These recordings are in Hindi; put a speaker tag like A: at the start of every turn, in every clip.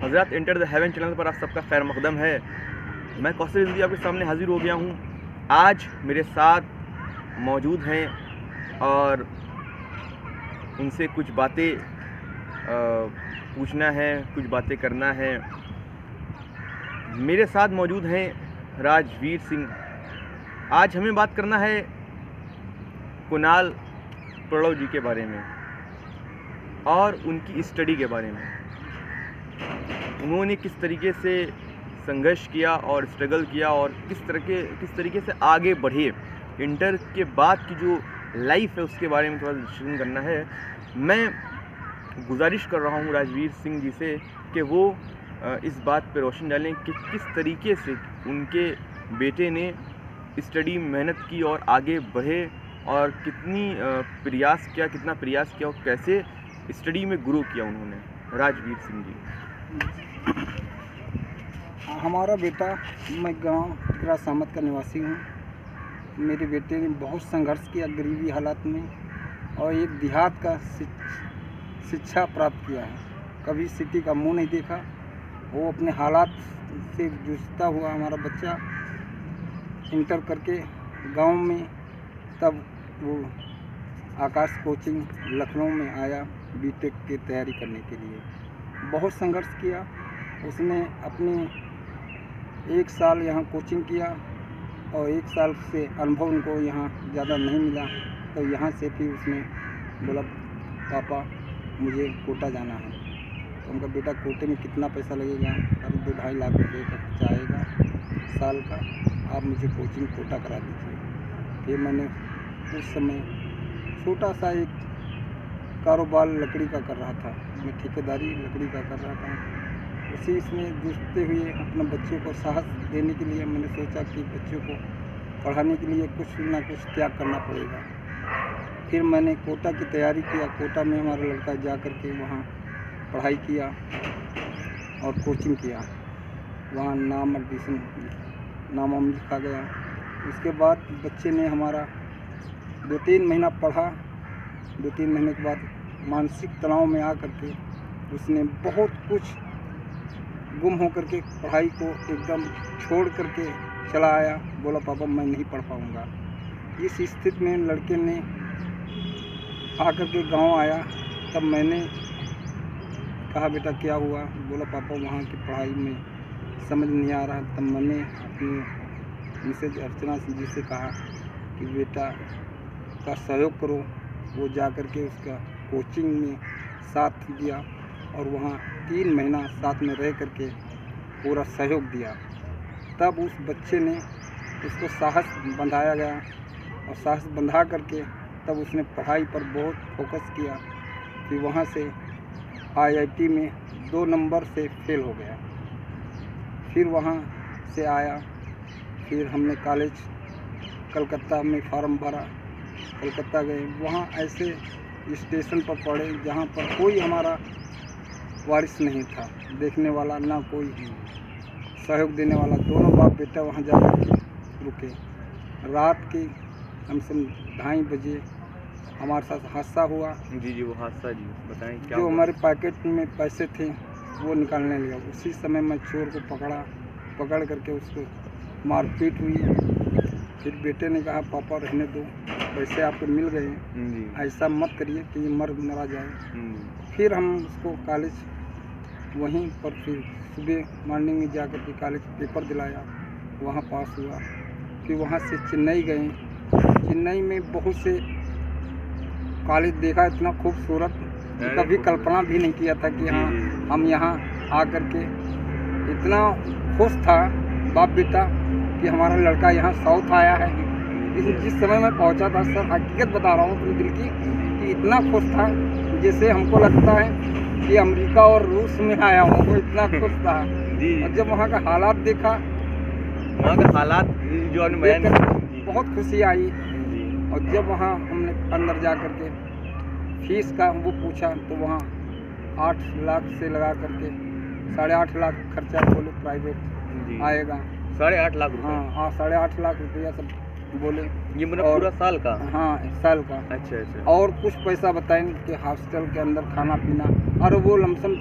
A: Hazrat enter the haven channel पर आप सबका खैर मकदम है। मैं कौसर रिजवी आपके सामने हाजिर हो गया हूँ। आज मेरे साथ मौजूद हैं और उनसे कुछ बातें पूछना है, कुछ बातें करना है। मेरे साथ मौजूद हैं राजवीर सिंह। आज हमें बात करना है कुणाल प्रणव जी के बारे में और उनकी स्टडी के बारे में। उन्होंने किस तरीके से संघर्ष किया और स्ट्रगल किया और किस तरीके से आगे बढ़े। इंटर के बाद की जो लाइफ है उसके बारे में थोड़ा डिस्कशन करना है। मैं गुजारिश कर रहा हूँ राजवीर सिंह जी से कि वो इस बात पर रोशनी डालें कि किस तरीके से उनके बेटे ने स्टडी मेहनत की और आगे बढ़े और कितना प्रयास किया और कैसे स्टडी में ग्रो किया उन्होंने। राजवीर सिंह जी।
B: हमारा बेटा, मैं गांव टिकरा सहमत का निवासी हूं। मेरे बेटे ने बहुत संघर्ष किया गरीबी हालात में और एक देहात का शिक्षा प्राप्त किया है। कभी सिटी का मुंह नहीं देखा। वो अपने हालात से जूझता हुआ हमारा बच्चा इंटर करके गांव में, तब वो आकाश कोचिंग लखनऊ में आया बीटेक की तैयारी करने के लिए। बहुत संघर्ष किया उसने। अपने 1 साल यहाँ कोचिंग किया और 1 साल से अनुभव उनको यहाँ ज़्यादा नहीं मिला, तो यहाँ से फिर उसने बोला पापा मुझे कोटा जाना है। तो उनका बेटा कोटे में कितना पैसा लगेगा? अरे 2-2.5 लाख रुपये का खर्चा आएगा साल का, आप मुझे कोचिंग कोटा करा दीजिए। फिर मैंने उस समय छोटा सा एक कारोबार लकड़ी का कर रहा था। मैं ठेकेदारी लकड़ी का कर रहा था। उसी इसमें जूझते हुए अपने बच्चों को साहस देने के लिए मैंने सोचा कि बच्चों को पढ़ाने के लिए कुछ ना कुछ त्याग करना पड़ेगा। फिर मैंने कोटा की तैयारी किया। कोटा में हमारा लड़का जा कर के वहाँ पढ़ाई किया और कोचिंग किया। वहाँ नाम लिखा गया। उसके बाद बच्चे ने हमारा 2-3 महीना पढ़ा। 2-3 महीने के बाद मानसिक तनाव में आ करके उसने बहुत कुछ गुम हो करके पढ़ाई को एकदम छोड़ करके चला आया। बोला पापा मैं नहीं पढ़ पाऊँगा। इस स्थिति में लड़के ने आकर के गांव आया। तब मैंने कहा बेटा क्या हुआ? बोला पापा वहाँ की पढ़ाई में समझ नहीं आ रहा। तब मैंने अपनी मिसेज अर्चना जी से कहा कि बेटा का सहयोग करो। वो जा कर के उसका कोचिंग में साथ दिया और वहाँ 3 महीना साथ में रह कर के पूरा सहयोग दिया। तब उस बच्चे ने उसको साहस बंधाया गया और साहस बंधा करके तब उसने पढ़ाई पर बहुत फोकस किया। फिर वहाँ से IIT में 2 नंबर से फेल हो गया। फिर वहाँ से आया। फिर हमने कॉलेज कलकत्ता में फार्म भरा। कलकत्ता गए। वहाँ ऐसे स्टेशन पर पढ़े जहाँ पर कोई हमारा वारिस नहीं था, देखने वाला ना कोई सहयोग देने वाला। दोनों बाप बेटा वहाँ जा कर के रुके। रात के कम से कम 2:30 बजे हमारे साथ हादसा हुआ।
A: जी वो हादसा जी बताएं क्या?
B: जो हमारे पैकेट में पैसे थे वो निकालने लगा। उसी समय मैं चोर को पकड़ करके उसको मारपीट हुई। फिर बेटे ने कहा पापा रहने दो, पैसे आपको मिल गए हैं, ऐसा मत करिए कि ये मरा जाए। फिर हम उसको कॉलेज वहीं पर फिर सुबह मॉर्निंग में जाकर के कॉलेज पेपर दिलाया, वहाँ पास हुआ। फिर वहाँ से चेन्नई गए। चेन्नई में बहुत से कॉलेज देखा, इतना खूबसूरत कभी कल्पना भी नहीं किया था कि हाँ हम यहाँ आकर के इतना खुश था बाप बेटा कि हमारा लड़का यहाँ साउथ आया है। जिस समय मैं पहुँचा था सर, हकीकत बता रहा हूँ अपने दिल की, कि इतना खुश था जैसे हमको लगता है कि अमेरिका और रूस में आया हूँ। वो इतना खुश था। और जब वहाँ का हालात देखा,
A: वहाँ का हालात जो
B: बहुत खुशी आई। और जब वहाँ हमने अंदर जा कर के फीस का वो पूछा तो वहाँ 8 लाख से लगा करके 8.5 लाख खर्चा बोले प्राइवेट आएगा।
A: 8.5 लाख रुपये?
B: हाँ 8.5 लाख रुपया सब बोले।
A: ये मतलब पूरा साल का?
B: हाँ साल का।
A: अच्छा।
B: और कुछ पैसा बताएं कि हॉस्टल के अंदर खाना पीना, और वो लमसम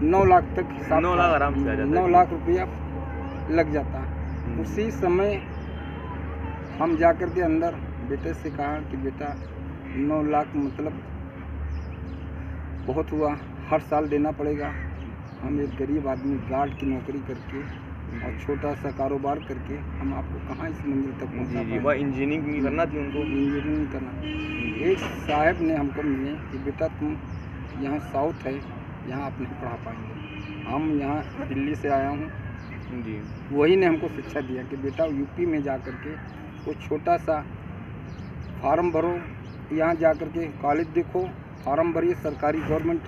B: 9 लाख तक हिसाब
A: 9 लाख आराम से आ जाता है।
B: 9 लाख रुपया लग जाता। उसी समय हम जा कर के अंदर बेटे से कहा कि बेटा 9 लाख मतलब बहुत हुआ, हर साल देना पड़ेगा। हम एक गरीब आदमी गार्ड की नौकरी करके और छोटा सा कारोबार करके हम आपको कहाँ इस मंजिल तक पहुँचा
A: जी,
B: पाएंगे।
A: वह इंजीनियरिंग करना थी उनको।
B: इंजीनियरिंग करना। एक साहब ने हमको मिले कि बेटा तुम यहाँ साउथ है, यहाँ आप नहीं पढ़ा पाएंगे। हम यहाँ दिल्ली से आया हूँ,
A: जी
B: वही ने हमको शिक्षा दिया कि बेटा यूपी में जा कर के वो छोटा सा फार्म भरो, यहाँ जा कर के कॉलेज देखो, फार्म भरिए, सरकारी गवर्नमेंट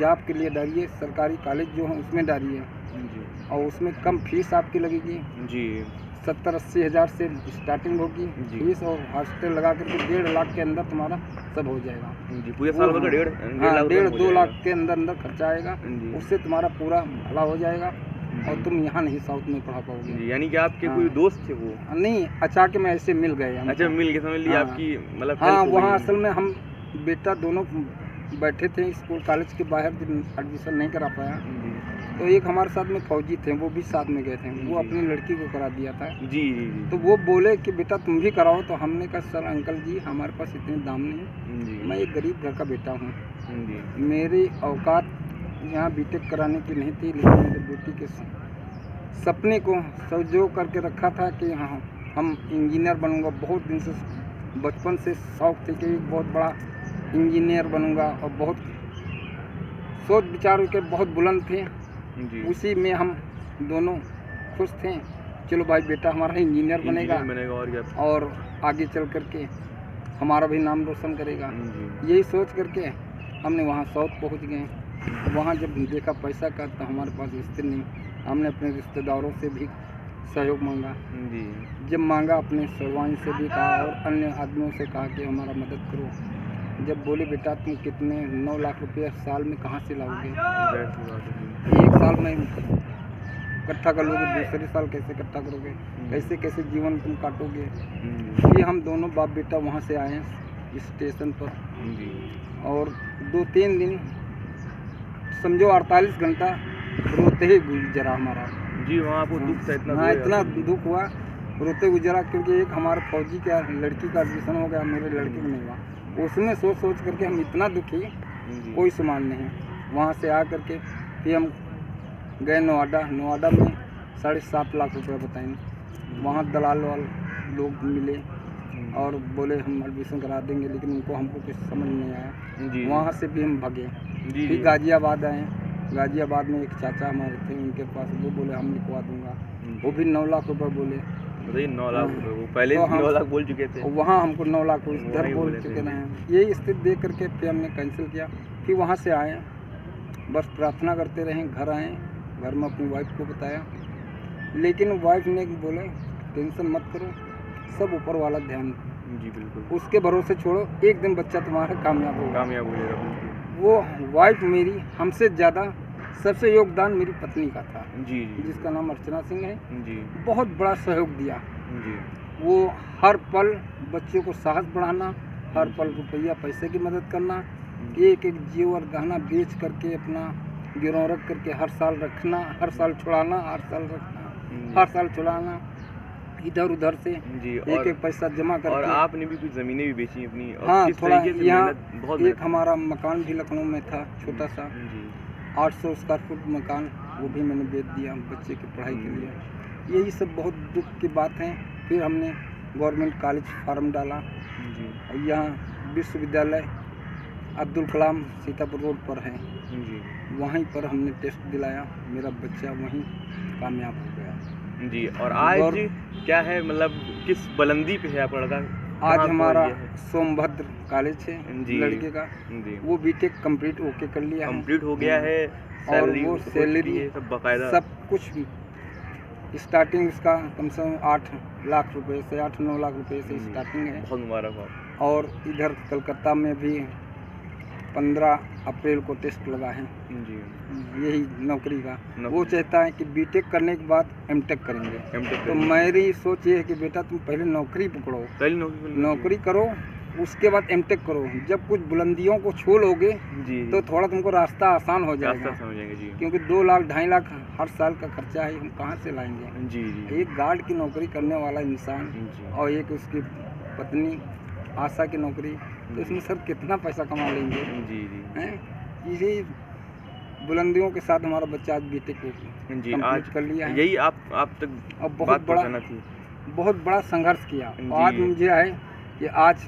B: जॉब के लिए डालिए, सरकारी कॉलेज जो है उसमें डालिए
A: जी
B: और उसमें कम फीस आपकी लगेगी।
A: जी
B: 70-80 हज़ार से स्टार्टिंग होगी
A: जी।
B: फीस, और हॉस्टल लगा करके 1.5 लाख के अंदर तुम्हारा सब हो जाएगा।
A: जी पूरे साल भर का 1.5
B: हाँ,
A: लाख
B: 1.5-2 लाख के अंदर खर्चा आएगा,
A: जी।
B: उससे तुम्हारा पूरा भला हो जाएगा और तुम यहाँ नहीं साउथ में पढ़ा पाओगे।
A: जी, यानी कि आपके
B: हाँ।
A: कोई दोस्त थे वो?
B: नहीं, अचानक में ऐसे मिल गए हमको।
A: अच्छा, मिल के समझ लिया
B: हाँ।
A: आपकी मतलब
B: हाँ,
A: help हो
B: वहाँ
A: गई।
B: असल में हम बेटा दोनों बैठे थे स्कूल कॉलेज के बाहर, जब एडमिशन नहीं करा पाया
A: जी
B: तो एक हमारे साथ में फौजी थे, वो भी साथ में गए थे, वो
A: जी।
B: अपनी लड़की को करा दिया था।
A: जी जी जी
B: तो वो बोले कि बेटा तुम भी कराओ, तो हमने कहा सर अंकल जी हमारे पास इतने दाम नहीं,
A: जी
B: मैं एक गरीब घर का बेटा हूँ,
A: जी
B: मेरी औकात यहाँ बीटेक कराने की नहीं थी, लेकिन मेरे बेटी के सपने को संजो करके रखा था कि हाँ हम इंजीनियर बनूंगा। बहुत दिन से बचपन से शौक थे कि एक बहुत बड़ा इंजीनियर बनूंगा, और बहुत सोच विचार के बहुत बुलंद थे।
A: जी
B: उसी में हम दोनों खुश थे, चलो भाई बेटा हमारा इंजीनियर बनेगा
A: बनेगा और क्या।
B: और आगे चल करके हमारा भी नाम रोशन करेगा।
A: जी
B: यही सोच करके हमने वहाँ साउथ पहुँच गए। वहाँ जब देखा पैसा का तो हमारे पास स्थिर नहीं, हमने अपने रिश्तेदारों से भी सहयोग मांगा।
A: जी
B: जब मांगा अपने सरवाइन से भी कहा और अन्य आदमियों से कहा कि हमारा मदद करो। जब बोले बेटा तुम कितने 9 लाख रुपये साल में कहाँ से लाओगे,
A: जाहिर सी बात है।
B: एक साल में इकट्ठा कर लोगे, दूसरे साल कैसे इकट्ठा करोगे, कैसे कैसे जीवन तुम काटोगे। ये हम दोनों बाप बेटा वहाँ से आए स्टेशन पर,
A: जी
B: और 2-3 दिन समझो 48 घंटा रोते ही गुजरा हमारा।
A: जी वहाँ आपको दुख था इतना?
B: हाँ, इतना दुख हुआ, रोते गुजरा, क्योंकि एक हमारे फौजी का लड़की का एडमिशन हो गया, मेरे लड़के को नहीं हुआ। उसमें सोच सोच करके हम इतना दुखी,
A: जी
B: कोई सामान नहीं। वहाँ से आ करके फिर हम गए नोएडा में 7.5 लाख रुपये बताएंगे। वहाँ दलाल वाल लोग मिले और बोले हम एडमिशन करा देंगे, लेकिन उनको हमको कुछ समझ नहीं आया।
A: जी
B: वहाँ से भी हम भागे,
A: जी
B: फिर गाजियाबाद आए। गाजियाबाद में एक चाचा हमारे थे, उनके पास वो बोले हम लिखवा दूंगा, वो भी 9 लाख रुपये बोले।
A: बताइए 9 लाख रुपए, वो पहले
B: तो हम
A: 9 लाख बोल चुके थे।
B: और वहाँ हमको 9 लाख इधर
A: वहीं
B: बोल
A: बोले
B: चुके
A: थे।
B: रहे। यही स्थिति देख करके फिर हमने कैंसिल किया। फिर वहाँ से आए, बस प्रार्थना करते रहे, घर आए, घर में अपनी वाइफ को बताया, लेकिन वाइफ ने बोले टेंशन मत करो, सब ऊपर वाला ध्यान,
A: जी बिल्कुल,
B: उसके भरोसे छोड़ो, एक दिन बच्चा तुम्हारा कामयाब होगा।
A: कामयाब हो जाएगा बिल्कुल।
B: वो वाइफ मेरी हमसे ज़्यादा सबसे योगदान मेरी पत्नी का था,
A: जी जी
B: जिसका नाम अर्चना सिंह है।
A: जी
B: बहुत बड़ा सहयोग दिया।
A: जी
B: वो हर पल बच्चों को साहस बढ़ाना, हर पल रुपया पैसे की मदद करना, एक एक जेवर गहना बेच करके अपना गिरौं रख करके हर साल रखना, हर साल छुड़ाना, हर साल रखना, हर साल छुड़ाना, इधर उधर से
A: जी।
B: एक एक पैसा जमा
A: और
B: करके।
A: आपने भी कुछ ज़मीनें भी बेची अपनी, और
B: हाँ,
A: किस
B: थोड़ा
A: तरीके से
B: यहाँ
A: मेहनत, बहुत
B: एक
A: मेहनत।
B: हमारा मकान भी लखनऊ में था छोटा सा,
A: जी
B: 800 स्क्वायर फुट मकान, वो भी मैंने बेच दिया बच्चे की पढ़ाई के लिए। यही सब बहुत दुख की बात है। फिर हमने गवर्नमेंट कॉलेज फार्म डाला,
A: जी
B: और यहाँ विश्वविद्यालय अब्दुल कलाम सीतापुर रोड पर है,
A: जी
B: वहीं पर हमने टेस्ट दिलाया, मेरा बच्चा वहीं कामयाब हो गया।
A: जी। और आज
B: और
A: क्या है, मतलब किस बुलंदी पे है आपका लड़का?
B: आज
A: कहाँ
B: हमारा
A: पर ये है?
B: सोमभद्र कॉलेज है
A: जी।
B: लड़के का,
A: जी
B: वो बीटेक कंप्लीट होके कर लिया है।
A: कंप्लीट हो गया है,
B: और
A: सैलरी
B: वो
A: हो चुकी
B: सैलरी
A: है, सब बाकायदा।
B: सब कुछ स्टार्टिंग इसका कम से कम 8 लाख रुपए से 8-9 लाख रुपए से
A: जी।
B: स्टार्टिंग है।
A: बहुत मुबारक हो।
B: और इधर कलकत्ता में भी 15 अप्रैल को टेस्ट लगा है,
A: जी
B: यही नौकरी का।
A: नौकरी।
B: वो चाहता है कि बीटेक करने के बाद एमटेक करेंगे।
A: एमटेक
B: तो मेरी सोच ये है कि बेटा तुम पहले नौकरी पकड़ो,
A: पहली नौकरी
B: नौकरी करो, उसके बाद एमटेक करो। जब कुछ बुलंदियों को छू लोगे
A: जी
B: तो थोड़ा तुमको रास्ता आसान हो जाएगा,
A: रास्ता समझेंगे जी।
B: क्योंकि 2 लाख 2.5 लाख हर साल का खर्चा है, हम कहाँ से लाएंगे।
A: जी जी
B: एक गार्ड की नौकरी करने वाला इंसान
A: जी
B: और एक उसकी पत्नी आशा की नौकरी, तो इसमें सर कितना पैसा कमा लेंगे
A: जी जी
B: हैं। यही बुलंदियों के साथ हमारा बच्चा आज बीटेक को
A: जी।
B: कंप्लीट
A: आज
B: कर लिया है
A: यही आप तक
B: और
A: बात पहुंचाना थी।
B: बहुत बड़ा संघर्ष किया।
A: जी।
B: और आज मुझे है कि आज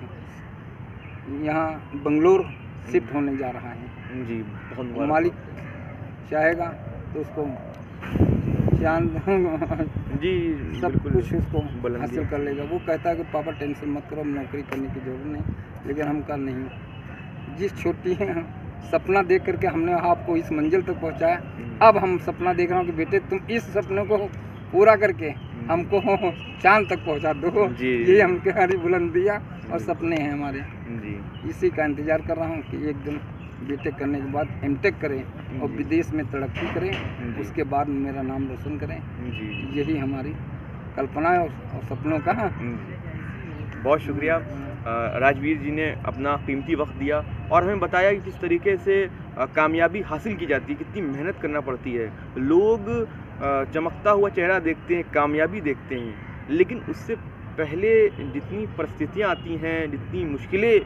B: यहाँ बंगलोर शिफ्ट होने जा रहा है।
A: जी बहुत मुबारक।
B: मालिक चाहेगा तो उसको चांद
A: जी
B: सब
A: बिल्कुल
B: कुछ उसको
A: बुलंदी।
B: हासिल कर लेगा। वो कहता है कि पापा टेंशन मत करो, नौकरी करने की जरूरत नहीं, लेकिन हम कहा नहीं। जिस छोटी सपना देख करके हमने आपको इस मंजिल तक पहुंचाया, अब हम सपना देख रहा हूँ कि बेटे तुम इस सपने को पूरा करके हमको चांद तक पहुंचा दो।
A: जी।
B: ये हमके हमारी बुलंदियाँ और सपने हैं हमारे।
A: जी
B: इसी का इंतज़ार कर रहा हूँ कि एक दिन बीटेक करने के बाद एमटेक करें और
A: जी।
B: विदेश में तरक्की करें,
A: जी।
B: उसके बाद मेरा नाम रोशन करें।
A: जी
B: यही हमारी कल्पना है और सपनों का।
A: बहुत शुक्रिया। राजवीर जी ने अपना कीमती वक्त दिया और हमें बताया कि किस तरीके से कामयाबी हासिल की जाती है, कितनी मेहनत करना पड़ती है। लोग चमकता हुआ चेहरा देखते हैं, कामयाबी देखते हैं, लेकिन उससे पहले जितनी परिस्थितियाँ आती हैं, जितनी मुश्किलें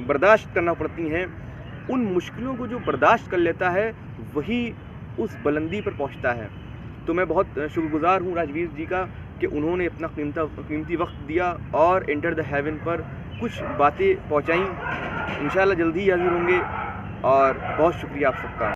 A: बर्दाश्त करना पड़ती हैं, उन मुश्किलों को जो बर्दाश्त कर लेता है वही उस बुलंदी पर पहुंचता है। तो मैं बहुत शुक्रगुजार हूँ राजवीर जी का कि उन्होंने अपना कीमती वक्त दिया और एंटर द हेवन पर कुछ बातें पहुँचाईं। इंशाल्लाह जल्दी ही हाजिर होंगे और बहुत शुक्रिया आप सबका।